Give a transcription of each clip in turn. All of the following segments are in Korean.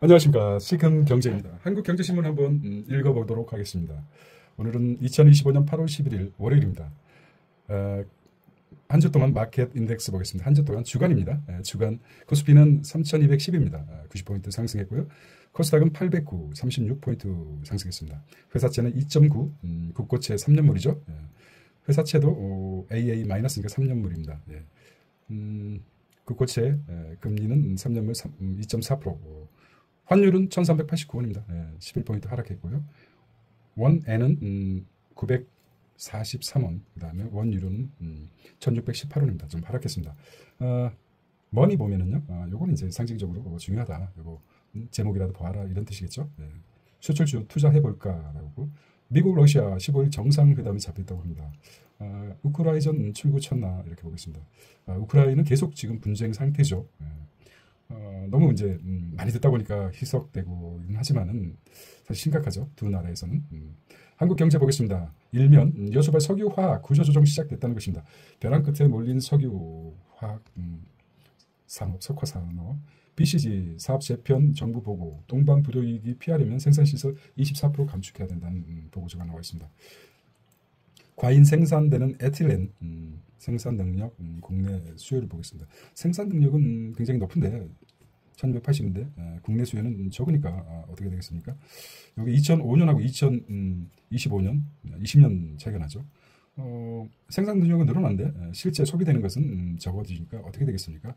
안녕하십니까. 시큰 경제입니다. 한국경제신문 한번 읽어보도록 하겠습니다. 오늘은 2025년 8월 11일 월요일입니다. 한 주 동안 마켓 인덱스 보겠습니다. 한 주 동안 주간입니다. 주간 코스피는 3210입니다. 90포인트 상승했고요. 코스닥은 809, 36포인트 상승했습니다. 회사채는 2.9, 국고채 3년물이죠. 회사채도 AA-니까 3년물입니다. 국고채 금리는 3년물 2.4%. 환율은 1389원입니다. 11포인트 하락했고요. 원엔은 943원, 그 다음에 원유로는 1618원입니다. 좀 하락했습니다. 머니 보면은요, 요거는 이제 상징적으로 중요하다. 요거 제목이라도 봐라 이런 뜻이겠죠. 수출주 투자해볼까라고. 미국 러시아 15일 정상회담이 잡혔다고 합니다. 우크라이전 출구 쳤나 이렇게 보겠습니다. 우크라이나는 계속 지금 분쟁 상태죠. 너무 이제 많이 듣다 보니까 희석되고 하지만은 사실 심각하죠. 두 나라에서는. 한국 경제 보겠습니다. 일면 여수발 석유화학 구조조정 시작됐다는 것입니다. 벼랑 끝에 몰린 석유화학 산업, 석화산업, BCG 사업 재편 정부 보고, 동반 불이익이 피하려면 생산시설 24% 감축해야 된다는 보고서가 나와 있습니다. 과인 생산되는 에틸렌 생산 능력, 국내 수요를 보겠습니다. 생산 능력은 굉장히 높은데 1280인데 국내 수요는 적으니까 어떻게 되겠습니까? 여기 2005년하고 2025년, 20년 차이가 나죠. 생산 능력은 늘어난데 실제 소비되는 것은 적어지니까 어떻게 되겠습니까?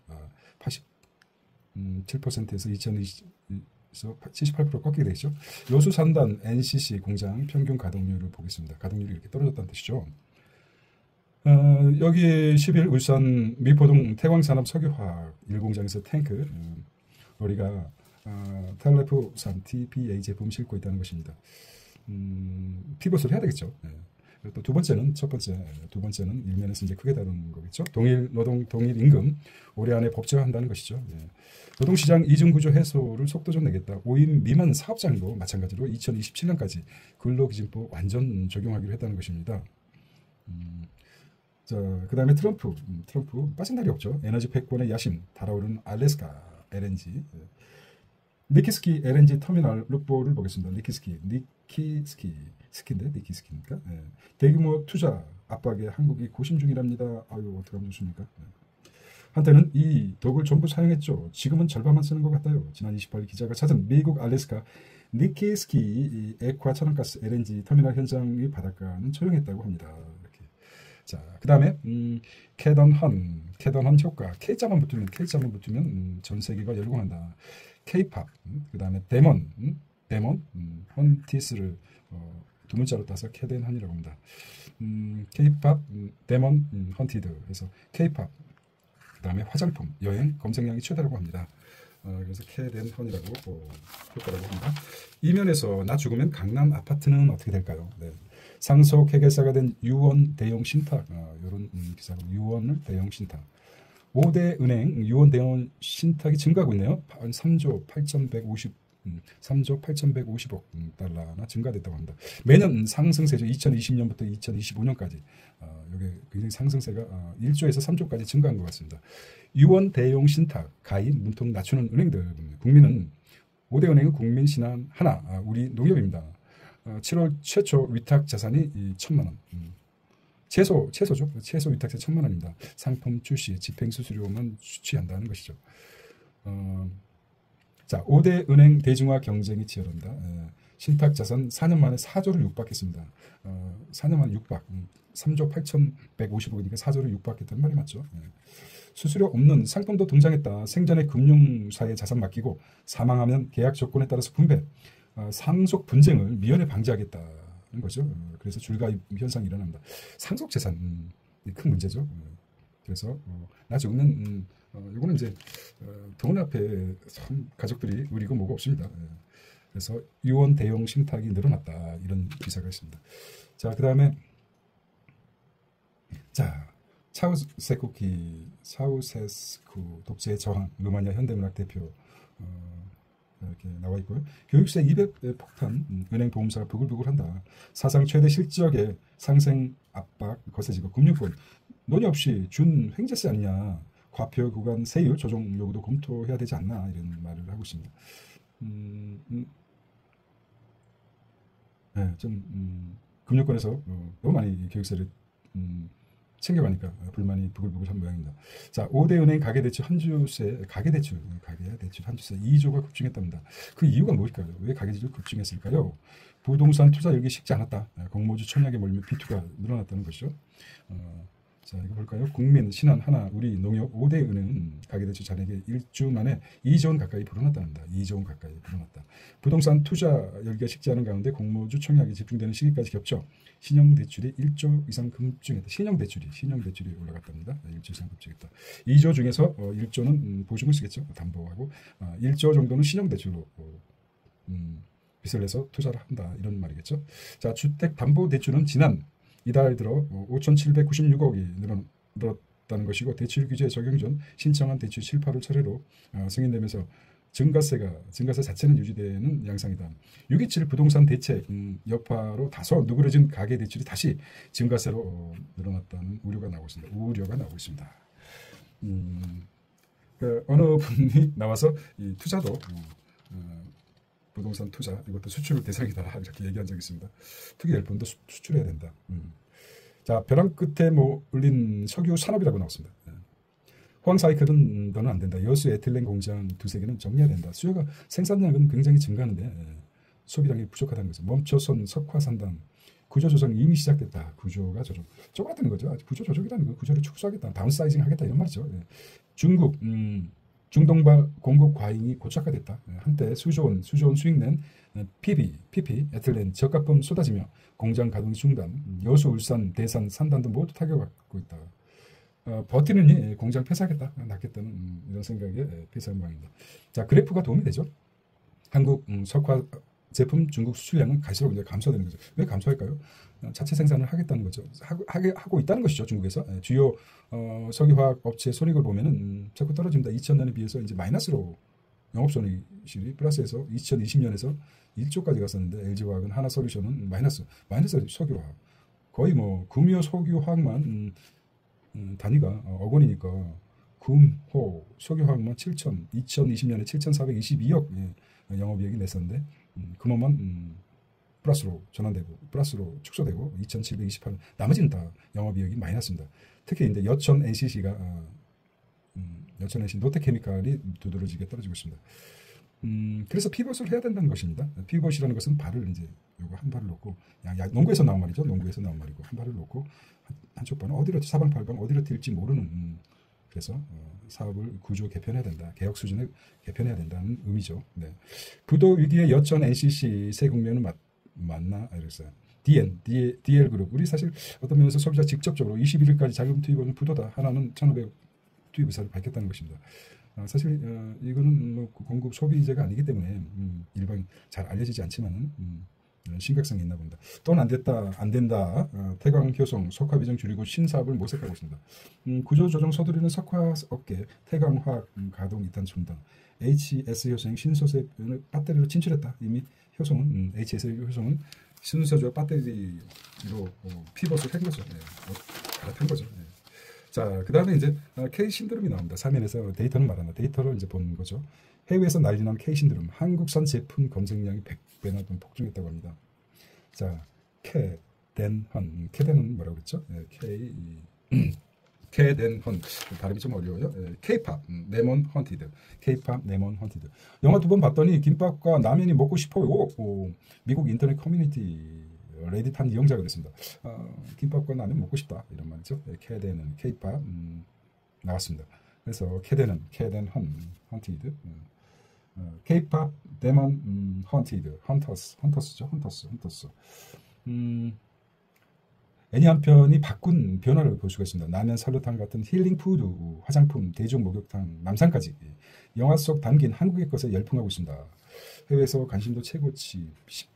87%에서 2020에서 78% 꺾이게 되겠죠. 여수 산단 NCC 공장 평균 가동률을 보겠습니다. 가동률이 이렇게 떨어졌다는 뜻이죠. 여기 10일 울산 미포동 태광산업 석유화학 1공장에서 탱크 우리가 텔레프산 TPA 제품 싣고 있다는 것입니다. 피벗을 해야 되겠죠. 또 두 번째는 두 번째는 일면에서 이제 크게 다루는 거겠죠. 동일 노동 동일 임금 올해 안에 법제화한다는 것이죠. 노동시장 이중구조 해소를 속도 좀 내겠다. 5인 미만 사업장도 마찬가지로 2027년까지 근로기준법 완전 적용하기로 했다는 것입니다. 자, 그 다음에 트럼프 빠진 날이 없죠. 에너지 패권의 야심 달아오르는 알래스카 LNG 니키스키 LNG 터미널 룩보를 보겠습니다. 니키스키니까 대규모 투자 압박에 한국이 고심 중이랍니다. 아유 어떡하면 좋습니까? 한때는 이 독을 전부 사용했죠. 지금은 절반만 쓰는 것 같아요. 지난 28일 기자가 찾은 미국 알래스카 니키스키 액화 천연가스 LNG 터미널 현장의 바닷가는 조용했다고 합니다. 자, 그 다음에 캐던헌 효과. K자만 붙으면 전 세계가 열공한다. K-팝, 그 다음에 데몬, 헌티스를 두 문자로 따서 캐덴헌이라고 합니다. K-팝, 데몬, 헌티드 해서 K-팝, 그 다음에 화장품, 여행, 검색량이 최다라고 합니다. 그래서 캐덴헌이라고 효과라고 합니다. 이면에서 나 죽으면 강남 아파트는 어떻게 될까요? 네. 상속 회계사가 된 유원 대형 신탁 이런 기사로 유원을 대형 신탁 5대 은행 유원 대형 신탁이 증가하고 있네요. 3조 8,150억 달러나 증가됐다고 합니다. 매년 상승세죠. 2020년부터 2025년까지 이게 굉장히 상승세가 1조에서 3조까지 증가한 것 같습니다. 유원 대형 신탁 가입 문턱 낮추는 은행들 국민은 5대 은행은 국민신한 하나 우리 농협입니다. 7월 최초 위탁 자산이 1,000만 원. 최소죠. 최소 위탁자 1,000만 원입니다. 상품 출시, 집행 수수료만 수취한다는 것이죠. 자, 5대 은행 대중화 경쟁이 치열합니다. 신탁 자산 4년 만에 4조를 육박했습니다. 4년 만에 육박. 3조 8,150억이니까 4조를 육박했다는 말이 맞죠. 수수료 없는 상품도 등장했다. 생전에 금융사에 자산 맡기고 사망하면 계약 조건에 따라서 분배. 상속 분쟁을 미연에 방지하겠다는 거죠. 그래서 줄가입 현상이 일어납니다. 상속 재산 큰 문제죠. 그래서 나중에는 이거는 이제 돈 앞에 참 가족들이 우리고 뭐고 없습니다. 그래서 유언 대형 신탁이 늘어났다 이런 기사가 있습니다. 자, 그 다음에 차우세스쿠 독재 저항 루마니아 현대문학 대표 이렇게 나와 있고요. 교육세 200 폭탄, 은행 보험사가 부글부글한다. 사상 최대 실적의 상생 압박 거세지고 금융권 논의 없이 준 횡재세 아니냐. 과표 구간 세율 조정 요구도 검토해야 되지 않나 이런 말을 하고 있습니다. 네, 좀 금융권에서 너무 많이 교육세를 챙겨가니까 불만이 부글부글한 모양입니다. 자, 5대 은행 가계대출 한주세, 가계대출 한주세 2조가 급증했답니다. 그 이유가 무엇일까요? 왜 가계대출 급증했을까요? 부동산 투자 열기 식지 않았다. 공모주 청약에 몰리며 비투가 늘어났다는 것이죠. 자, 이거 볼까요? 국민, 신한, 하나, 우리, 농협 5대 은행은 가계대출 잔액에 1주 만에 2조 원 가까이 불어났답니다. 2조 원 가까이 불어났다. 부동산 투자 열기가 식지 않은 가운데 공모주 청약이 집중되는 시기까지 겹쳐 신용대출이 1조 이상 급증했다. 신용대출이 올라갔답니다. 1조 이상 급증했다. 2조 중에서 1조는 보증을 쓰겠죠. 담보하고 1조 정도는 신용대출로 빚을 내서 투자를 한다. 이런 말이겠죠. 자, 주택담보대출은 지난 이달 들어 5,796억이 늘었다는 것이고 대출 규제 적용 전 신청한 대출 실파를 차례로 승인되면서 증가세 자체는 유지되는 양상이다. 627 부동산 대책 여파로 다소 누그러진 가계대출이 다시 증가세로 늘어났다는 우려가 나오고 있습니다. 그 어느 분이 나와서 이 투자도 부동산 투자 이것도 수출 대상이다 이렇게 얘기한 적이 있습니다. 투기될 분도 수출해야 된다. 자, 벼랑 끝에 올린 석유 산업이라고 나왔습니다. 호황 사이클은 더는 안 된다. 여수 에틸렌 공장 두세 개는 정리해야 된다. 수요가 생산량은 굉장히 증가하는데 소비량이 부족하다는 거죠. 멈춰선 석화산단 구조조정이 이미 시작됐다. 구조가 쪼그라드는 거죠. 구조조정이라는 거 구조를 축소하겠다. 다운사이징 하겠다 이런 말이죠. 중국 중동발 공급 과잉이 고착화됐다. 한때 수조원 수익 낸 PP, 에틸렌 저가품 쏟아지며 공장 가동이 중단, 여수, 울산, 대산, 산단도 모두 타격받고 있다. 버티느니 공장 폐쇄하겠다, 낫겠다는 이런 생각에 폐쇄한 모양입니다. 자, 그래프가 도움이 되죠. 한국 석화 제품 중국 수출량은 갈수록 이제 감소되는 거죠. 왜 감소할까요? 자체 생산을 하겠다는 거죠. 하고 있다는 것이죠. 중국에서 주요 석유화학 업체 손익을 보면은 자꾸 떨어집니다. 2000년에 비해서 이제 마이너스로 영업손익이 플러스에서 2020년에서 1조까지 갔었는데 LG화학은 하나솔루션은 마이너스 석유화학 거의 금요 석유화학만 단위가 억 원이니까 호 석유화학만 2020년에 7,422억 영업이익이 냈었는데 금호만 플러스로 전환되고 플러스로 축소되고 2,728 나머지는 다 영업이익이 마이너스입니다. 특히 이제 여천 NCC가 여천 NCC 롯데케미칼이 두드러지게 떨어지고 있습니다. 그래서 피벗을 해야 된다는 것입니다. 피벗이라는 것은 발을 이제 요거 한 발을 놓고 농구에서 나온 말이죠. 농구에서 나온 말이고 한 발을 놓고 한쪽 발은 어디로 사방팔방 어디로 튈지 모르는 그래서 사업을 구조 개편해야 된다. 개혁 수준에 개편해야 된다는 의미죠. 네. 부도 위기의 여천 NCC 새 국면은 맞나 이랬어요. DL그룹 우리 사실 어떤 면에서 소비자 직접적으로 21일까지 자금 투입은 부도다. 하나는 1,500억 투입 의사를 밝혔다는 것입니다. 사실 이거는 공급 소비재가 아니기 때문에 일반 잘 알려지지 않지만은 심각성이 있나 봅니다. 또는 안 된다. 태광 효성 석화 비중 줄이고 신사업을 모색하고 있습니다. 구조 조정 서두르는 석화 업계 태광화학 가동 이탄 중단. HS 효성이 신소재 배터리로 진출했다. 이미 효성은 HS 효성은 신소재와 배터리로 피벗을 한 거죠. 갈아탄 거죠. 자, 그 다음에 이제 K 신드롬이 나옵니다. 사면에서 데이터는 말한다. 데이터를 이제 본 거죠. 해외에서 난리난 K 신드롬. 한국산 제품 검색량이 100배나 좀 폭증했다고 합니다. 자, 캐덴헌 뭐라고 그랬죠? 캐덴헌 발음이 좀 어려워요. K-팝 레몬 헌티드. K-팝 레몬 헌티드. 영화 2번 봤더니 김밥과 라면이 먹고 싶어요. 미국 인터넷 커뮤니티 레딧한 이용자가 됐습니다. 김밥과 라면 먹고 싶다 이런 말이죠. 캐덴은 K-팝 나왔습니다. 그래서 캐덴헌 헌티드. K-팝 데몬 헌터스죠. 애니 한 편이 바꾼 변화를 볼 수가 있습니다. 라면, 설렁탕 같은 힐링 푸드, 화장품, 대중 목욕탕, 남산까지 영화 속 담긴 한국의 것에 열풍하고 있습니다. 해외에서 관심도 최고치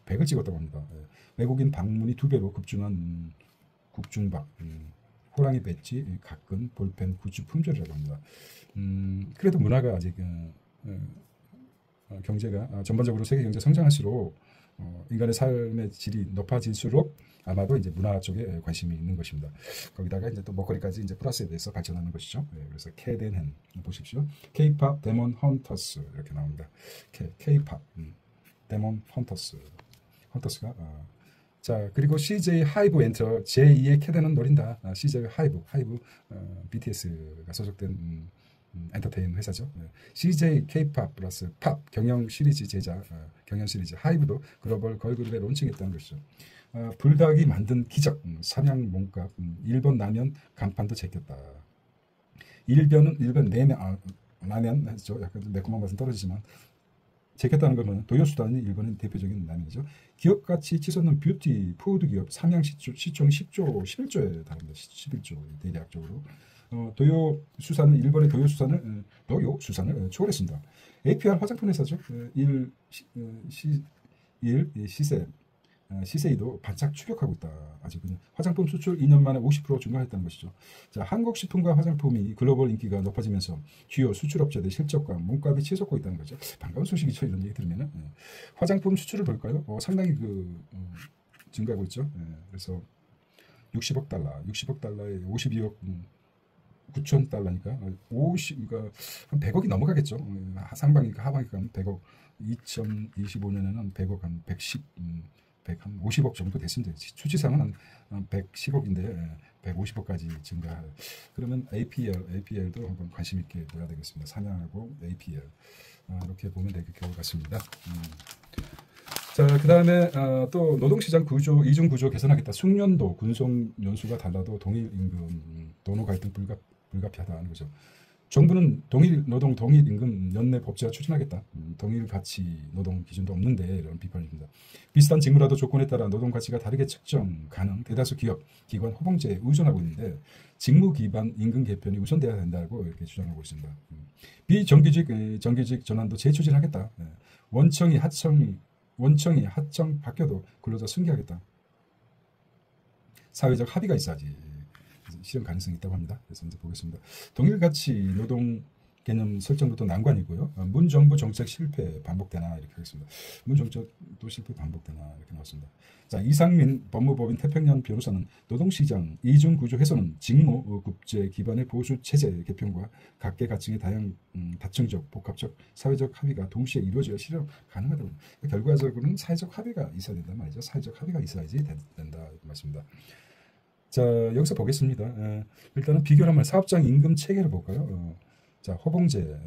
100을 찍었다고 합니다. 외국인 방문이 2배로 급증한 국중박, 호랑이 배지, 각근, 볼펜, 굿즈 품절이라고 합니다. 그래도 문화가 아직 경제가 전반적으로 세계 경제 성장할수록 인간의 삶의 질이 높아질수록 아마도 이제 문화 쪽에 관심이 있는 것입니다. 거기다가 이제 또 먹거리까지 이제 플러스에 대해서 발전하는 것이죠. 그래서 캐덴헨 보십시오. K-pop 데몬 헌터스 이렇게 나옵니다. K-pop 데몬 헌터스가 자 그리고 CJ 하이브 엔터 제2의 캐덴은 노린다. CJ 하이브 BTS가 소속된 엔터테인 회사죠. CJ K-pop 플러스 팝 경영 시리즈 제작 경영 시리즈 하이브도 글로벌 걸그룹에 론칭했다는 것이죠. 불닭이 만든 기적 삼양 몸값 일본 라면 간판도 제꼈다. 일본 내면 라면 했죠. 약간 좀 매콤한 맛은 떨어지지만 제꼈다는 것은 도요수단이 일본의 대표적인 라면이죠. 기업 가치 치솟는 뷰티 푸드 기업 삼양 시총 10조 11조에 달합니다. 11조 대략적으로. 도요수산은 일본의 도요수산을 초월했습니다. APR 화장품 회사죠. 시세이도 바짝 추격하고 있다. 아직은 화장품 수출 2년 만에 50% 증가했다는 것이죠. 자, 한국 식품과 화장품이 글로벌 인기가 높아지면서 주요 수출업체들의 실적과 몸값이 치솟고 있다는 거죠. 반가운 소식이죠. 이런 얘기 들으면은 화장품 수출을 볼까요? 상당히 증가하고 있죠. 그래서 60억 달러에 52억 9천 달러니까 50, 한 100억이 넘어가겠죠. 상반기니까 하반기가 100억, 2025년에는 100억 한 50억 정도 됐습니다. 수치상은 한 110억인데 150억까지 증가. 그러면 APL도 한번 관심 있게 봐야 되겠습니다. 삼양하고 APL 이렇게 보면 될 것 같습니다. 자, 그 다음에 또 노동시장 구조, 이중 구조 개선하겠다. 숙련도, 군속 연수가 달라도 동일 임금, 노노 갈등 불가피하다는 거죠. 정부는 동일 노동, 동일 임금 연내 법제화 추진하겠다. 동일 가치 노동 기준도 없는데 이런 비판입니다. 비슷한 직무라도 조건에 따라 노동 가치가 다르게 측정 가능. 대다수 기업, 기관, 호봉제에 의존하고 있는데 직무 기반 임금 개편이 우선돼야 된다고 이렇게 주장하고 있습니다. 비정규직, 정규직 전환도 재추진하겠다. 원청이 하청 바뀌어도 근로자 승계하겠다. 사회적 합의가 있어야지 실현 가능성이 있다고 합니다. 그래서 이제 보겠습니다. 동일가치 노동 개념 설정부터 난관이고요. 문정부 정책 실패 반복되나 이렇게 하겠습니다. 문정책도 실패 반복되나 이렇게 나왔습니다. 자, 이상민 법무법인 태평양 변호사는 노동시장 이중구조 훼손은 직무 급제 기반의 보수 체제 개편과 각계각층의 다층적 복합적 사회적 합의가 동시에 이루어져야 실현 가능하다고. 결과적으로는 사회적 합의가 있어야 된다 말이죠. 사회적 합의가 있어야지 된다 말씀입니다. 자, 여기서 보겠습니다. 일단은 비교를 한번 사업장 임금 체계를 볼까요? 자, 호봉제,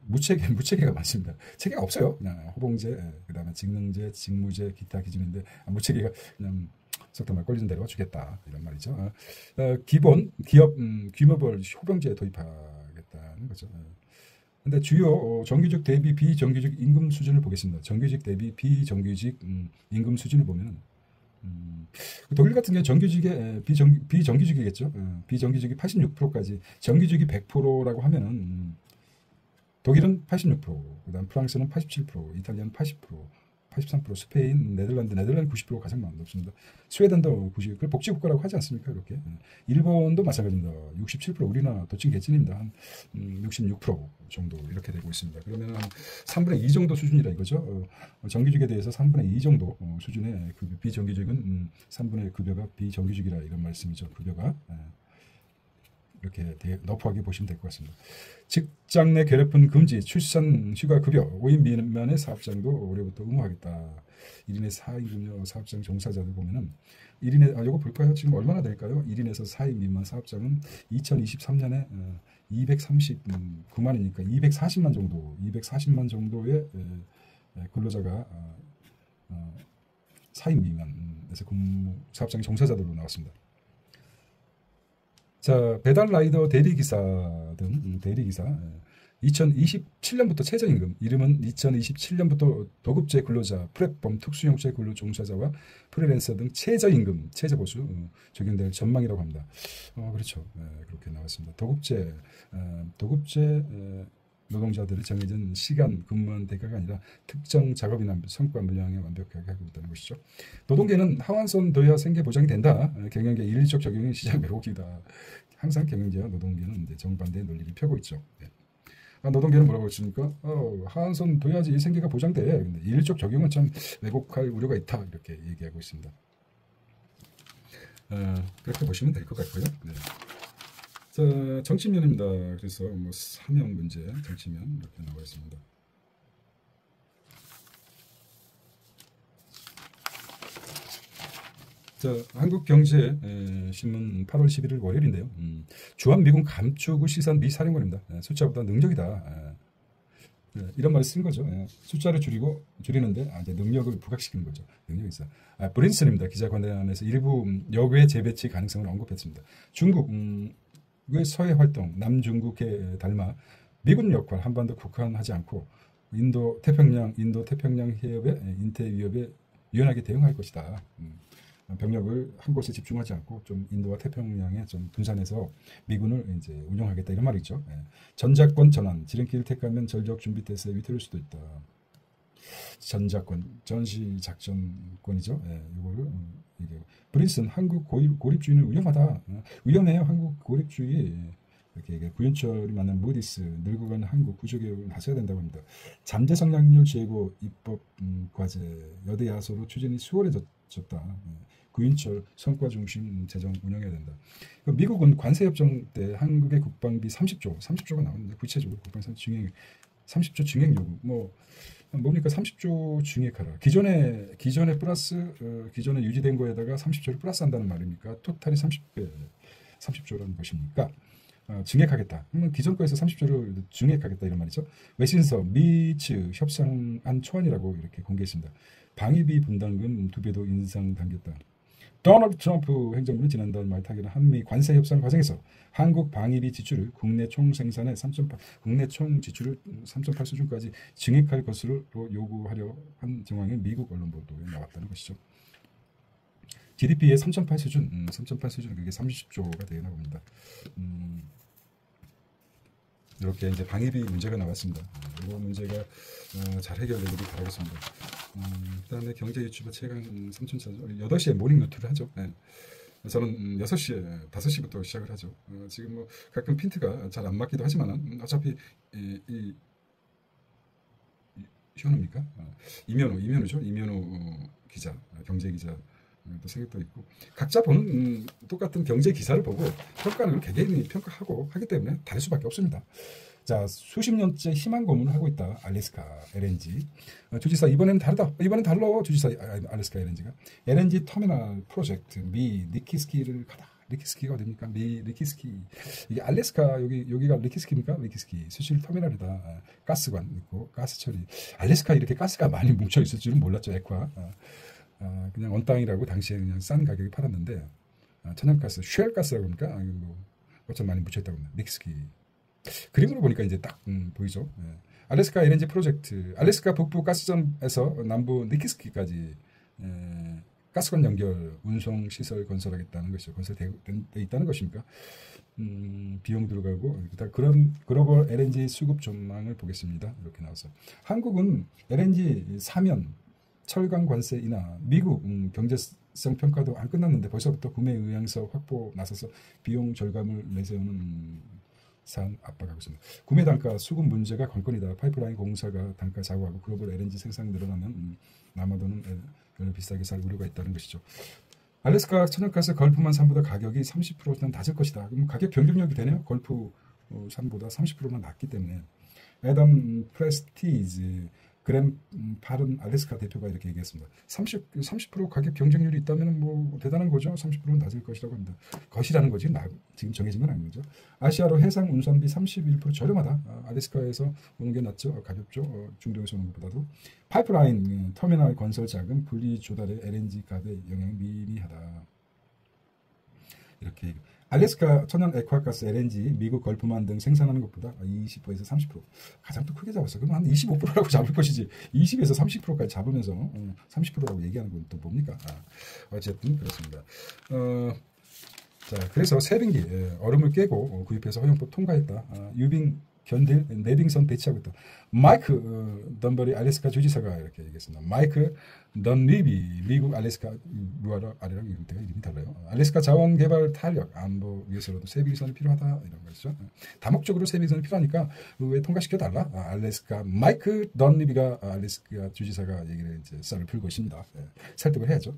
무체계가 많습니다. 체계가 없어요. 그냥 호봉제, 그 다음에 직능제, 직무제, 기타 기준인데 무체계가 그냥 속도만 걸리는 대로 주겠다 이런 말이죠. 기본 기업 규모별 호봉제 도입하겠다는 거죠. 근데 주요 정규직 대비 비정규직 임금 수준을 보겠습니다. 정규직 대비 비정규직 임금 수준을 보면은 독일 같은 경우 정규직의 비정규직이겠죠. 비정규직이 86%까지 정규직이 100%라고 하면은 독일은 86%, 그다음 프랑스는 87%, 이탈리아는 80%, 83%, 스페인, 네덜란드 90% 가장 높습니다. 스웨덴도 90%, 그걸 복지국가라고 하지 않습니까? 이렇게. 일본도 마찬가지입니다. 67%, 우리나라 도찐 개찐입니다. 한 66% 정도 이렇게 되고 있습니다. 그러면 한 3분의 2 정도 수준이라 이거죠. 정규직에 대해서 3분의 2 정도 수준의 비정규직은 3분의 급여가 비정규직이라 이런 말씀이죠. 급여가. 이렇게 너프하게 보시면 될 것 같습니다. 직장 내 괴롭힘 금지, 출산 휴가 급여, 5인 미만의 사업장도 올해부터 의무화하겠다. 1인의 4인 금요 사업장 종사자들 보면은 1인의 요거 볼까요? 지금 얼마나 될까요? 1인에서 4인 미만 사업장은 2023년에 239만이니까 240만 정도의 근로자가 4인 미만에서 근무 사업장 종사자들로 나왔습니다. 자, 배달 라이더 대리기사 등 대리기사 2027년부터 최저임금, 이름은 2027년부터 도급제 근로자, 플랫폼 특수형체 근로 종사자와 프리랜서 등 최저임금, 최저보수 적용될 전망이라고 합니다. 그렇죠. 그렇게 나왔습니다. 도급제 노동자들이 정해진 시간 근무한 대가가 아니라 특정 작업이나 성과 물량에 완벽하게 하고 있다는 것이죠. 노동계는 하한선 둬야 생계 보장이 된다. 경영계 일리적 적용이 시장 매혹이다. 항상 경영계와 노동계는 이제 정반대의 논리를 펴고 있죠. 네. 노동계는 뭐라고 했습니까? 하한선 둬야지 이 생계가 보장돼. 근데 일적 적용은 참 왜곡할 우려가 있다. 이렇게 얘기하고 있습니다. 그렇게 보시면 될 것 같고요. 네. 자, 정치면입니다. 그래서 뭐 사면 문제, 정치면 이렇게 나와 있습니다. 자, 한국경제신문 8월 11일 월요일인데요. 주한미군 감축을 시사한 미 사령관입니다. 숫자보다 능력이다. 이런 말을 쓴 거죠. 숫자를 줄이는데 이제 능력을 부각시키는 거죠. 능력이 있어. 브린슨입니다. 기자간담회에서 일부 여괴 재배치 가능성을 언급했습니다. 중국의 서해 활동, 남중국해 닮아 미군 역할 한반도 국한하지 않고 인도 태평양 해협의 인태 위협에 유연하게 대응할 것이다. 병력을 한 곳에 집중하지 않고 좀 인도와 태평양에 좀 분산해서 미군을 이제 운영하겠다 이런 말이 있죠. 전작권 전환, 지름길을 택하면 전력 준비 태세에 위태로울 수도 있다. 전작권, 전시작전권이죠. 이거를 얘기하고. 브린슨, 한국 고립주의는 위험하다. 위험해요. 한국 고립주의. 이렇게 구윤철이 만난 무디스, 늙어가는 한국 구조개혁을 나서야 된다고 합니다. 잠재 성장률 제고 입법 과제 여대 야소로 추진이 수월해졌다. 구윤철 성과 중심 재정 운영해야 된다. 미국은 관세 협정 때 한국의 국방비 30조가 나오는데 구체적으로 국방비 증액 30조 증액 요구 뭡니까 30조 증액하라. 기존에 플러스 기존에 유지된 거에다가 30조를 플러스한다는 말입니까? 토탈이 30조라는 것입니까? 증액하겠다. 기존 거에서 30조를 증액하겠다 이런 말이죠. 웨신서 미츠 협상안 초안이라고 이렇게 공개했습니다. 방위비 분담금 2배도 인상 당겼다. 도널드 트럼프 행정부는 지난달 말 타결한 한미 관세 협상 과정에서 한국 방위비 지출을 국내 총 지출을 3.8 수준까지 증액할 것으로 요구하려 한 정황이 미국 언론 보도에 나왔다는 것이죠. GDP의 3.8 수준, 그게 30조가 되나 봅니다. 이렇게 이제 방위비 문제가 나왔습니다. 이 문제가 잘 해결되기를 바라겠습니다. 그다음에 경제 유튜버 최강 3촌차죠. 8시에 모닝 노트를 하죠. 저는 6시에 5시부터 시작을 하죠. 지금 뭐 가끔 핀트가 잘 안 맞기도 하지만 어차피 이 현우입니까? 이면우죠. 이면우 기자, 경제 기자. 또 생각도 있고 각자 보는 똑같은 경제 기사를 보고 평가를 개개인이 평가하고 하기 때문에 다를 수밖에 없습니다. 자, 수십 년째 희망 고문을 하고 있다. 알래스카 LNG 주지사 이번엔 다르다. 이번엔 달라. 주지사 알래스카 LNG가 LNG 터미널 프로젝트 미 니키스키를 가다. 리키스키가 어딥니까? 미 리키스키. 이게 알래스카 여기가 리키스키입니까? 리키스키 수실 터미널이다. 가스관 있고 가스 처리. 알래스카 이렇게 가스가 많이 뭉쳐 있을 줄은 몰랐죠. 액화. 그냥 원땅이라고 당시에 그냥 싼 가격에 팔았는데 천연가스, 쉘가스라고 하니까 뭐 어쩜 많이 묻혀있다고 합니다. 닉스키 그림으로 보니까 이제 딱 보이죠. 알래스카 LNG 프로젝트, 알래스카 북부 가스전에서 남부 니키스키까지 가스관 연결 운송 시설 건설하겠다는 것이죠. 건설돼 있다는 것입니까? 비용 들어가고 그런 글로벌 LNG 수급 전망을 보겠습니다. 이렇게 나와서 한국은 LNG 사면 철강 관세 인하, 미국 경제성 평가도 안 끝났는데 벌써부터 구매 의향서 확보 나서서 비용 절감을 내세우는 사안 압박하고 있습니다. 구매 단가 수급 문제가 관건이다. 파이프라인 공사가 단가 좌우하고 글로벌 LNG 생산이 늘어나면 남아도는 비싸게 살 우려가 있다는 것이죠. 알래스카 천연가스 걸프만 산보다 가격이 30%는 낮을 것이다. 그럼 가격 경쟁력이 되네요. 걸프 산보다 30%는 낮기 때문에. 애덤 프레스티지 그램 파른 알래스카 대표가 이렇게 얘기했습니다. 30% 가격 경쟁률이 있다면 뭐 대단한 거죠. 30%는 낮을 것이라고 합니다. 것이라는 거지 지금 정해진 건 아닌 거죠. 아시아로 해상 운송비 31% 저렴하다. 알래스카에서 오는 게 낫죠. 가볍죠. 중동에서 오는 것보다도. 파이프라인 터미널 건설 자금 분리 조달의 LNG 값의 영향이 미미하다. 이렇게 알래스카 천연 액화가스 LNG 미국 걸프만 등 생산하는 것보다 20%에서 30% 가장 또 크게 잡았어요. 그럼 한 25%라고 잡을 것이지 20에서 30%까지 잡으면서 30%라고 얘기하는 건 또 뭡니까? 어쨌든 그렇습니다. 자, 그래서 세빙기 얼음을 깨고 구입해서 허용법 통과했다. 유빙 견딜 내빙선 배치하고 있다. 마이크 던버리 알래스카 주지사가 이렇게 얘기했습니다. 마이크 던리비 미국 알래스카 유아라 아래랑 이름이 달라요. 알래스카 자원 개발 탄력 안보 위해서라도 세비선이 필요하다 이런 거죠. 다목적으로 세비선이 필요하니까 왜 통과시켜 달라? 알래스카 마이크 던리비가 알래스카 주지사가 얘기를 이제 썰을 풀고 있습니다. 네, 설득을 해야죠.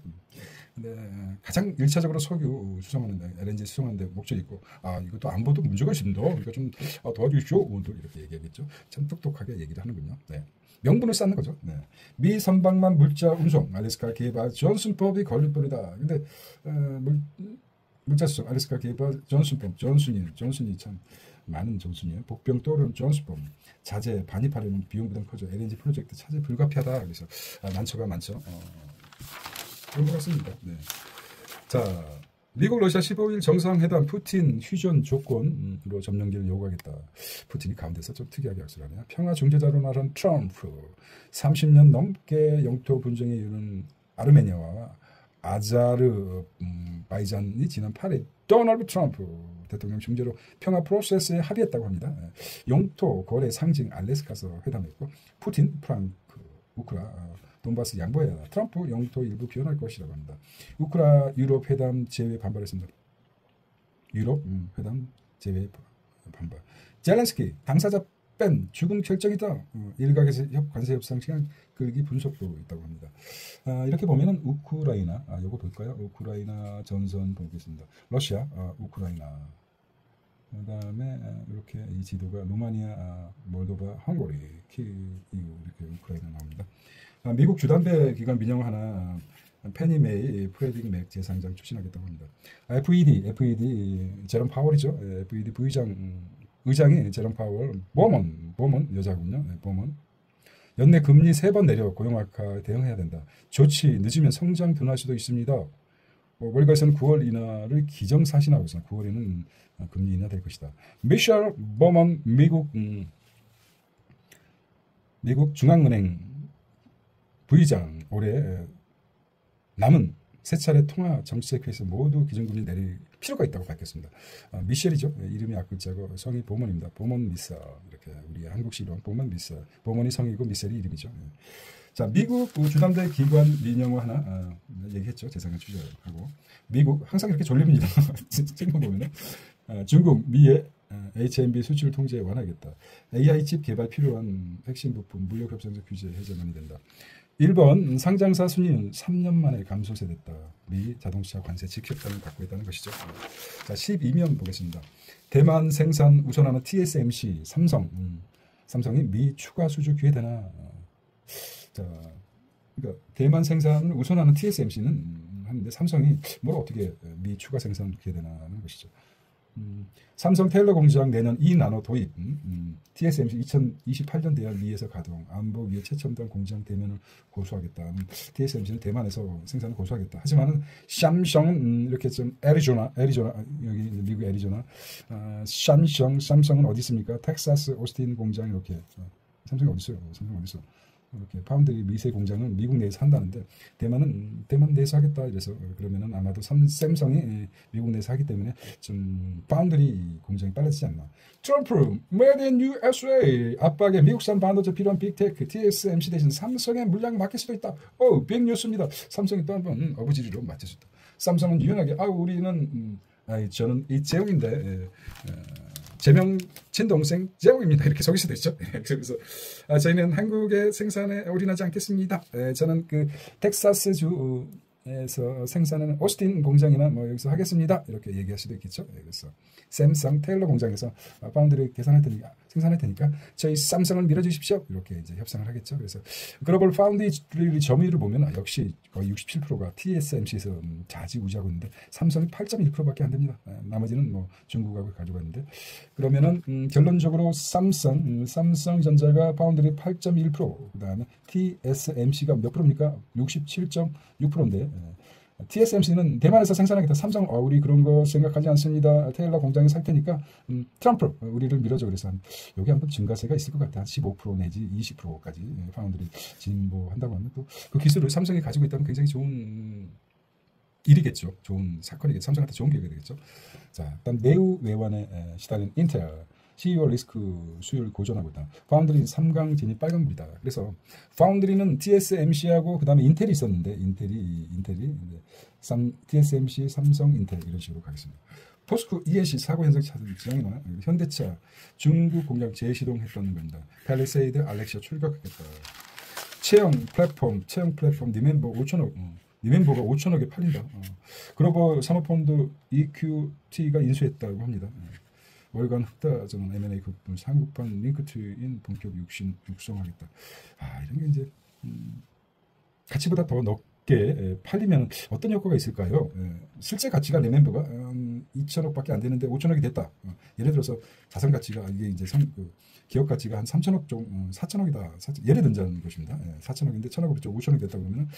근데 가장 1차적으로 석유 수송하는데 LNG 수송하는데 목적이 있고 이것도 안보도 문제가 있습니다. 그러니까 좀 도와주십시오. 또 이렇게 얘기하겠죠. 참 똑똑하게 얘기를 하는군요. 네. 명분을 쌓는 거죠. 네. 미 선박만 물자 운송 알래스카 개발 존슨법이 걸릴 뻔이다. 근데 물자 수송 알래스카 개발 존슨법 존슨이 참 많은 존슨이에요. 복병 떠오르는 존슨법 자재 반입하려면 비용 부담 커져 LNG 프로젝트 차질 불가피하다. 그래서 난처가 많죠. 그런 것 같습니다. 네. 자, 미국 러시아 15일 정상회담 푸틴 휴전 조건으로 점령기를 요구하겠다. 푸틴이 가운데서 좀 특이하게 악수를 하네요. 평화 중재자로 나선 트럼프 30년 넘게 영토 분쟁에 이르는 아르메니아와 아자르바이잔이 지난 8일 도널드 트럼프 대통령 중재로 평화 프로세스에 합의했다고 합니다. 영토 거래 상징 알래스카에서 회담했고 푸틴, 프랑크, 우크라 돈바스 양보해야 한다. 트럼프 영토 일부 비원할 것이라고 합니다. 우크라 유럽 회담 제외 반발했습니다. 유럽 회담 제외 반발. 젤렌스키 당사자 뺀 죽음 결정이다. 일각에서 관세 협상 시간 끌기 분석도 있다고 합니다. 이렇게 보면은 우크라이나 요거 볼까요? 우크라이나 전선 보겠습니다. 러시아, 우크라이나. 그다음에 이렇게 이 지도가 루마니아, 몰도바, 헝가리, 키이우 이렇게 우크라이나 나옵니다. 미국 주담대 기관 민영 하나 페니메이 프레디 맥 재상장 추진하겠다고 합니다. FED 제롬 파월이죠. FED 의장이 제롬 파월 보먼 여자군요. 보먼 연내 금리 3번 내려 고용 악화에 대응해야 된다. 조치 늦으면 성장 둔화할 수도 있습니다. 월가에서는 9월 인하를 기정사실하고 있습니다. 9월에는 금리 인하될 것이다. 미셸 보먼 미국 중앙은행 부의장 올해 남은 세 차례 통화 정책회의에서 모두 기준금리 내릴 필요가 있다고 밝혔습니다. 미셸이죠. 이름이 앞글자고 성이 보먼입니다. 보먼 미사 이렇게 우리 한국식 이름 보먼 미사. 보먼이 성이고 미셸이 이름이죠. 자, 미국 주담대 기관 민영화 하나 얘기했죠. 재상을 추진하고 미국 항상 이렇게 졸립니다. 찍는 보면은 중국 미의 HMB 수출 통제 완화하겠다. AI 칩 개발 필요한 핵심 부품 무역 협상적 규제 해제만이 된다. 일본 상장사 순위는 3년 만에 감소세됐다. 미 자동차 관세 지켰다는 갖고 있다는 것이죠. 자, 12면 보겠습니다. 대만 생산 우선하는 TSMC 삼성이 미 추가 수주 기회되나. 자, 그러니까 대만 생산을 우선하는 TSMC는 하는데 삼성이 뭘 어떻게 미 추가 생산 기회되나는 것이죠. 삼성 테일러 공장 내년 2나노 도입, TSMC 2028년 대한 미에서 가동, 안보 위에 최첨단 공장 대면을 고수하겠다. TSMC는 대만에서 생산을 고수하겠다. 하지만은 삼성은 이렇게 좀 애리조나 여기 미국 애리조나, 삼성은 어디 있습니까? 텍사스 오스틴 공장 이렇게. 삼성이 어디 있어요? 삼성 어디 있어? 이렇게 파운드리 미세 공장은 미국 내에서 한다는데 대만 내에서 하겠다 이래서 그러면은 아마도 삼성이 미국 내에서 하기 때문에 좀 파운드리 공장이 빨라지지 않나. 트럼프 Made in USA 압박에 미국산 반도체 필요한 빅테크 TSMC 대신 삼성의 물량 맡길 수도 있다. 빅뉴스입니다. 삼성이 또 한번 어부지리로 맡을 수 있다. 삼성은 유연하게 우리는 저는 이재용인데 제명 친동생 재홍입니다. 이렇게 적을 수도 있죠. 그래서 저희는 한국의 생산에 올인하지 않겠습니다. 저는 그 텍사스주에서 생산하는 오스틴 공장이나 뭐 여기서 하겠습니다. 이렇게 얘기할 수도 있겠죠. 그래서 샘성 테일러 공장에서 파운드를 생산할 테니까 저희 삼성을 밀어주십시오. 이렇게 이제 협상을 하겠죠. 그래서 글로벌 파운드리 점유율을 보면 역시 거의 67%가 TSMC에서 좌지우지하고 있는데 삼성이 8.1%밖에 안 됩니다. 나머지는 뭐 중국하고 가지고 있는데 그러면은 결론적으로 삼성전자가 파운드리 8.1%, 그다음에 TSMC가 몇 프로입니까? 67.6%인데. TSMC는 대만에서 생산하겠다. 삼성 우리 그런 거 생각하지 않습니다. 테일러 공장에 살 테니까 트럼프 우리를 밀어줘. 그래서 여기 한번 증가세가 있을 것 같아. 한 15% 내지 20%까지 파운드리 진보한다고 하면 또 그 기술을 삼성이 가지고 있다면 굉장히 좋은 일이겠죠. 좋은 사건이겠죠. 삼성한테 좋은 기회가 되겠죠. 자, 일단 내후 외환에 시달린 인텔 CEO 리스크 수율 고전하고 있다. 파운드리 3강 진입 빨간불이다. 그래서 파운드리는 TSMC하고 그다음에 인텔이 있었는데 인텔이 TSMC, 삼성, 인텔 이런 식으로 가겠습니다. 포스코 ESC 사고 현상 찾은 지향이나 현대차 중국 공장 재시동했다는 겁니다. 팰리세이드 알렉시아 출격하겠다. 체형 플랫폼 니멤버 5천억 니멤버가 5천억에 팔린다. 그러고 사모펀드 EQT가 인수했다고 합니다. 월간 흑다전환 M&A 급분 한국판 링크트인 본격 육성하겠다. 이런 게 이제 가치보다 더 높게 팔리면 어떤 효과가 있을까요? 실제 가치가 리멤버가 2천억밖에 안 되는데 5천억이 됐다. 예를 들어서 자산 가치가 이게 이제 기업 가치가 한 3천억 좀 4천억이다. 예를 든다는 것입니다. 4천억인데 1천억으로 5천억이 됐다 그러면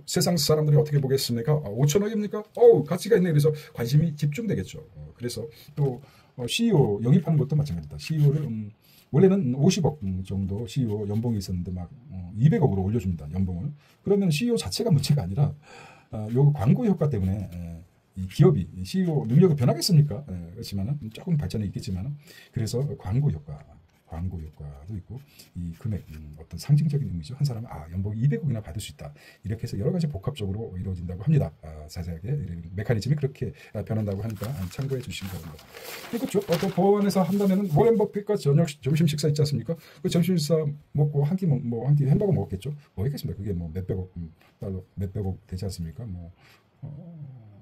세상 사람들이 어떻게 보겠습니까? 5천억입니까? 가치가 있네. 그래서 관심이 집중되겠죠. 그래서 또 CEO 영입하는 것도 마찬가지다. CEO를 원래는 50억 정도 CEO 연봉이 있었는데 막 200억으로 올려줍니다. 연봉을. 그러면 CEO 자체가 문제가 아니라 요 광고 효과 때문에 이 기업이 CEO 능력이 변하겠습니까? 그렇지만은 조금 발전이 있겠지만은 그래서 광고 효과도 있고 이 금액 어떤 상징적인 의미죠. 한 사람은 연봉이 200억이나 받을 수 있다. 이렇게 해서 여러 가지 복합적으로 이루어진다고 합니다. 자세하게 메커니즘이 그렇게 변한다고 하니까 참고해 주시기 바랍니다. 그렇죠. 또 보안에서 한다면은 워렌 버핏과 점심 식사 있지 않습니까? 그 점심 식사 먹고 한 끼 햄버거 먹었겠죠. 뭐겠습니까? 그게 뭐 몇백억 달러 몇백억 되지 않습니까?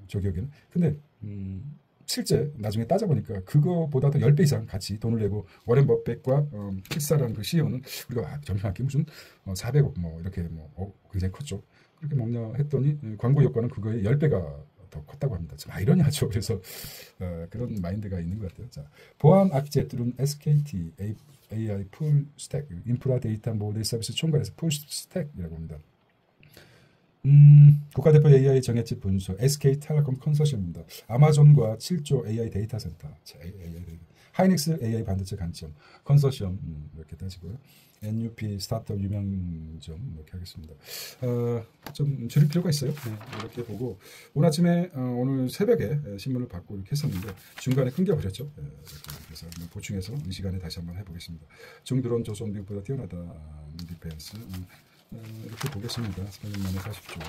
저 기억에는. 근데 실제 나중에 따져보니까 그거보다도 10배 이상 같이 돈을 내고 워렌 버핏과 픽사라는 그 CEO는 우리가 점심 한 끼 무슨 400억 이렇게 굉장히 컸죠. 그렇게 먹냐 했더니 광고 효과는 그거의 10배가 더 컸다고 합니다. 좀 아이러니하죠. 그래서 그런 마인드가 있는 것 같아요. 자, 보안 아키텍트는 SKT AI 풀 스택 인프라 데이터 모델 서비스 총괄에서 풀 스택이라고 합니다. 국가대표 AI 정해집 분수 SK텔레콤 컨소시엄입니다. 아마존과 7조 AI 데이터 센터, 하이닉스 AI 반도체 강점 컨소시엄 이렇게 따지고요. NUP 스타트업 유명점 이렇게 하겠습니다. 좀 줄일 필요가 있어요. 이렇게 보고 오늘 아침에 오늘 새벽에 신문을 받고 이렇게 했었는데 중간에 끊겨버렸죠. 그래서 보충해서 이 시간에 다시 한번 해보겠습니다. 중드론 조선 미국보다 뛰어나다 디펜스. 이렇게 보겠습니다. 4년 만에 40조.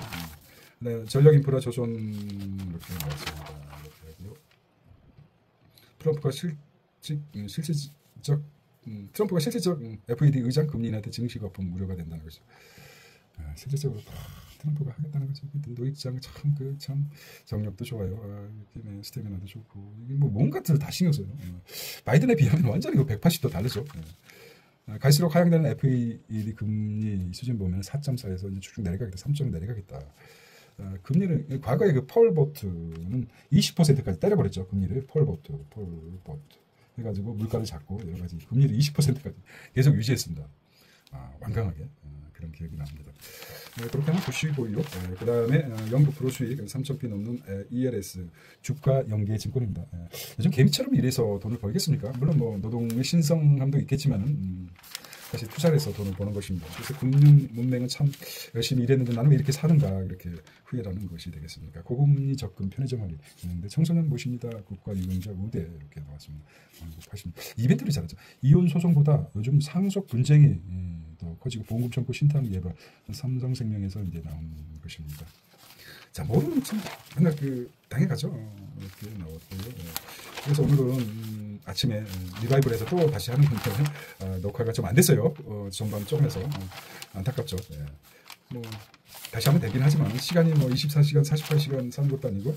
네, 전력 인프라 조선 이렇게 나왔습니다. 이렇게 하고요. 트럼프가 실질적 FED 의장 금리 인하 때 증시 거품 우려가 된다는 거죠. 실질적으로 트럼프가 하겠다는 거죠. 노익장 참 정력도 좋아요. 스태미나도 좋고 이게 뭔가 다 신경 써요. 바이든에 비하면 완전히 180도 다르죠. 갈수록 하향되는 FED 금리 수준 보면 4.4에서 이제 쭉쭉 내려가겠다, 3점 내려가겠다. 금리는 과거에 그 폴 보트는 20%까지 때려버렸죠. 금리를 폴 보트 해가지고 물가를 잡고 여러 가지 금리를 20%까지 계속 유지했습니다. 완강하게 그런 기억이 납니다. 그렇게 한번 보시고요. 그 다음에 영국 프로수익 3,000p 넘는 ELS 주가 연계 증권입니다. 요즘 개미처럼 일해서 돈을 벌겠습니까? 물론 노동의 신성함도 있겠지만은 사실 투자를 해서 돈을 버는 것입니다. 그래서 금융 문맹은 참 열심히 일했는데 나는 왜 이렇게 사는가 이렇게 후회라는 것이 되겠습니까? 고금리 접근 편의점 할인 있는데 청소년 모십니다. 국가 유공자 우대 이렇게 나왔습니다. 80. 이벤트를 잘하죠. 이혼 소송보다 요즘 상속 분쟁이 더 커지고 보험금 청구 신탁 예발 삼성생명에서 이제 나온 것입니다. 자, 모르는 참 맨날 당해가죠. 이렇게 나왔고요. 그래서 오늘은 아침에 리바이벌에서 또 다시 하는 건데 녹화가 좀 안 됐어요. 전반 조금해서 안타깝죠. 다시 하면 되긴 하지만 시간이 24시간, 48시간 사는 것도 아니고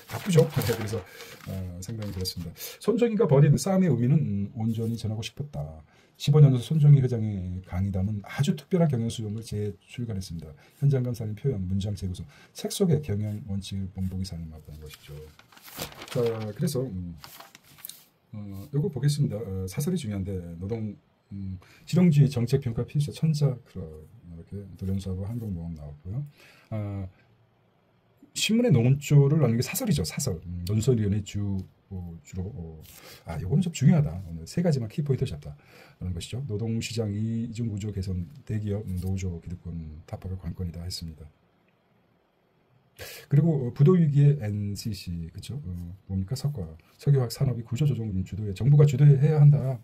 바쁘죠. 그래서 상당히 그렇습니다. 손정희가 벌인 싸움의 의미는 온전히 전하고 싶었다. 15년 전 손정희 회장의 강의담은 아주 특별한 경영 수용을 재출간했습니다. 현장 감사님 표현, 문장 재구성, 책 속의 경영 원칙 봉봉이 사용하던 것이죠. 자, 그래서 요거 보겠습니다. 사설이 중요한데 노동 실용주의 정책평가 필수 천자 클럽 이렇게 도련수하고 한국모험 나왔고요. 신문의 논조를 나누는 게 사설이죠. 사설. 논설위원회 주로 요거는 좀 중요하다. 오늘 세 가지만 키포인트를 잡다라는 것이죠. 노동시장 이중구조 개선, 대기업 노조 기득권 타파가 관건이다 했습니다. 그리고 부도 위기의 NCC 그죠? 뭡니까 석유화학 산업이 구조조정 주도해 정부가 주도해야 한다.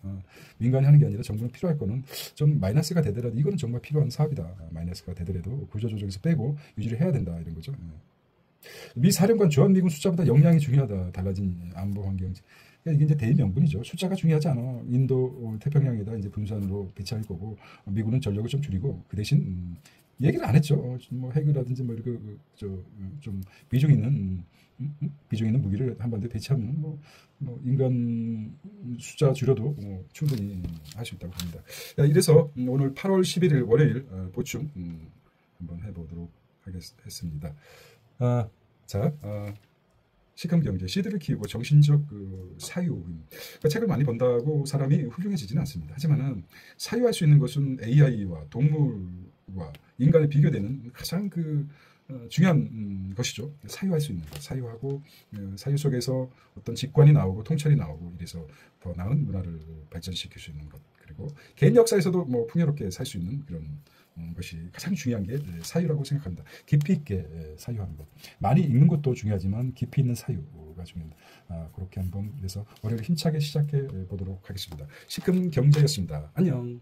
민간이 하는 게 아니라 정부는 필요할 거는 좀 마이너스가 되더라도 이거는 정말 필요한 사업이다. 마이너스가 되더라도 구조조정에서 빼고 유지를 해야 된다 이런 거죠. 미 사령관 주한미군 숫자보다 역량이 중요하다. 달라진 안보 환경. 이게 이제 대의명분이죠. 숫자가 중요하지 않아. 인도 태평양에다 이제 분산으로 배치할 거고 미군은 전력을 좀 줄이고 그 대신 얘기를 안 했죠. 뭐 핵이라든지 뭐 이렇게 좀 비중 있는 무기를 한반도에 배치하면 뭐 인간 숫자 줄여도 충분히 할 수 있다고 봅니다. 이래서 오늘 8월 11일 월요일 보충 한번 해보도록 하겠습니다. 시컴경제, 씨들을 키우고 정신적 사유. 그러니까 책을 많이 본다고 사람이 훌륭해지지는 않습니다. 하지만은 사유할 수 있는 것은 AI와 동물과 인간에 비교되는 가장 중요한 것이죠. 사유할 수 있는 것. 사유하고 사유 속에서 어떤 직관이 나오고 통찰이 나오고 이래서 더 나은 문화를 발전시킬 수 있는 것. 그리고 개인 역사에서도 뭐 풍요롭게 살 수 있는 그런 것이 가장 중요한 게 사유라고 생각합니다. 깊이 있게 사유하는 것. 많이 읽는 것도 중요하지만 깊이 있는 사유가 중요합니다. 그렇게 한번 그래서 월요일 힘차게 시작해 보도록 하겠습니다. 시컴 경제였습니다. 안녕.